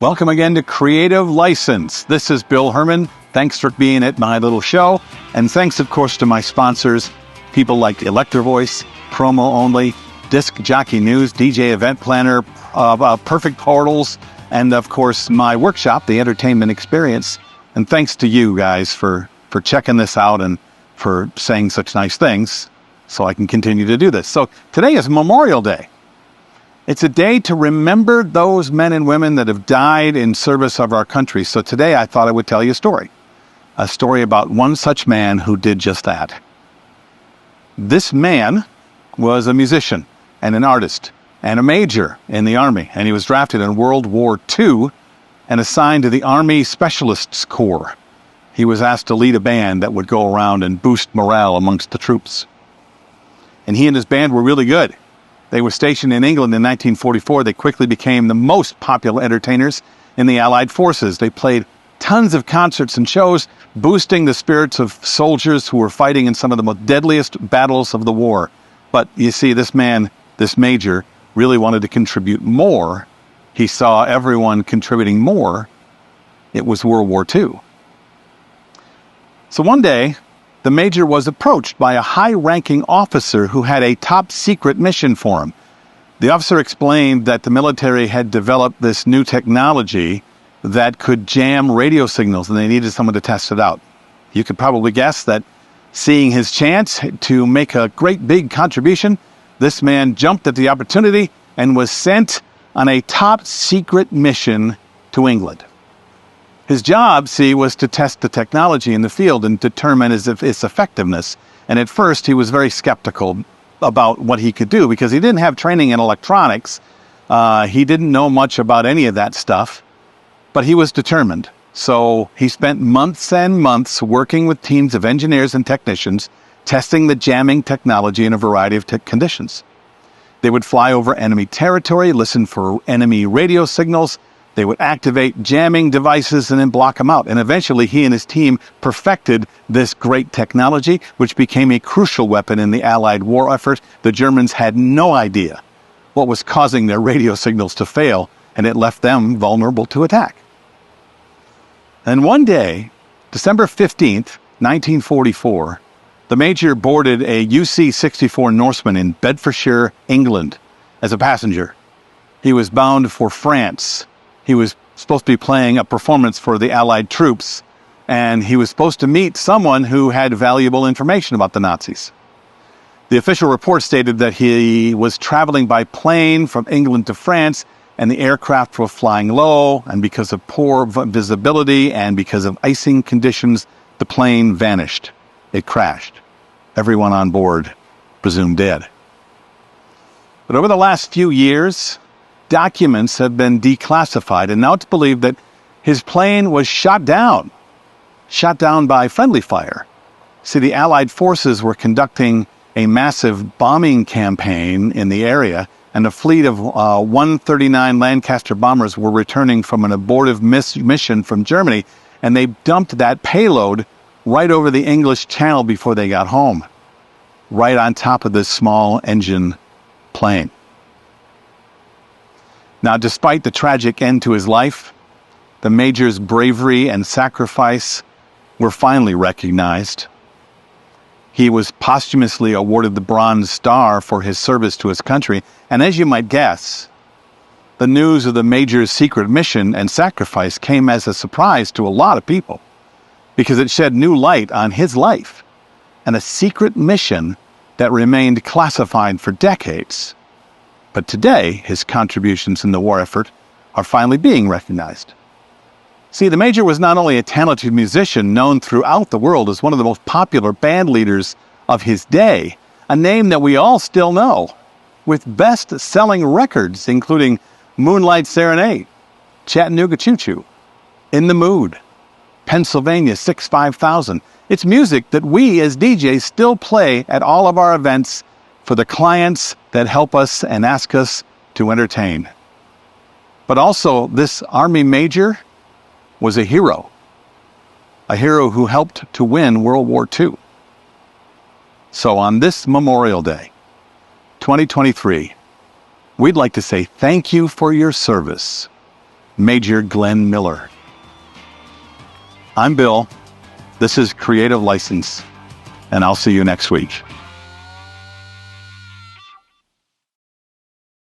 Welcome again to Creative License. This is Bill Hermann. Thanks for being at my little show. And thanks, of course, to my sponsors, people like Electro Voice, Promo Only, Disc Jockey News, DJ Event Planner, Perfect Portals, and, of course, my workshop, The Entertainment Experience. And thanks to you guys for checking this out and for saying such nice things so I can continue to do this. So today is Memorial Day. It's a day to remember those men and women that have died in service of our country. So today I thought I would tell you a story about one such man who did just that. This man was a musician and an artist and a major in the Army, and he was drafted in World War II and assigned to the Army Specialists Corps. He was asked to lead a band that would go around and boost morale amongst the troops. And he and his band were really good. They were stationed in England in 1944. They quickly became the most popular entertainers in the Allied forces. They played tons of concerts and shows, boosting the spirits of soldiers who were fighting in some of the most deadliest battles of the war. But you see, this man, this major, really wanted to contribute more. He saw everyone contributing more. It was World War II. So one day, the major was approached by a high-ranking officer who had a top-secret mission for him. The officer explained that the military had developed this new technology that could jam radio signals, and they needed someone to test it out. You could probably guess that, seeing his chance to make a great big contribution, this man jumped at the opportunity and was sent on a top-secret mission to England. His job, was to test the technology in the field and determine its effectiveness. And at first, he was very skeptical about what he could do because he didn't have training in electronics. He didn't know much about any of that stuff, but he was determined. So he spent months and months working with teams of engineers and technicians, testing the jamming technology in a variety of conditions. They would fly over enemy territory, listen for enemy radio signals. They would activate jamming devices and then block them out. And eventually he and his team perfected this great technology, which became a crucial weapon in the Allied war effort. The Germans had no idea what was causing their radio signals to fail, and it left them vulnerable to attack. And one day, December 15th, 1944, the major boarded a UC-64 Norseman in Bedfordshire, England, as a passenger. He was bound for France. He was supposed to be playing a performance for the Allied troops, and he was supposed to meet someone who had valuable information about the Nazis. The official report stated that he was traveling by plane from England to France, and the aircraft were flying low, and because of poor visibility and because of icing conditions, the plane vanished. It crashed. Everyone on board presumed dead. But over the last few years, documents have been declassified, and now it's believed that his plane was shot down by friendly fire. See, the Allied forces were conducting a massive bombing campaign in the area, and a fleet of 139 Lancaster bombers were returning from an abortive mission from Germany, and they dumped that payload right over the English Channel before they got home, right on top of this small engine plane. Now, despite the tragic end to his life, the major's bravery and sacrifice were finally recognized. He was posthumously awarded the Bronze Star for his service to his country, and as you might guess, the news of the major's secret mission and sacrifice came as a surprise to a lot of people, because it shed new light on his life and a secret mission that remained classified for decades. But today, his contributions in the war effort are finally being recognized. See, the major was not only a talented musician known throughout the world as one of the most popular band leaders of his day, a name that we all still know, with best-selling records including Moonlight Serenade, Chattanooga Choo Choo, In the Mood, Pennsylvania 65000. It's music that we as DJs still play at all of our events for the clients that help us and ask us to entertain. But also, this Army major was a hero who helped to win World War II. So on this Memorial Day, 2023, we'd like to say thank you for your service. Major Glenn Miller. I'm Bill. This is Creative License, and I'll see you next week.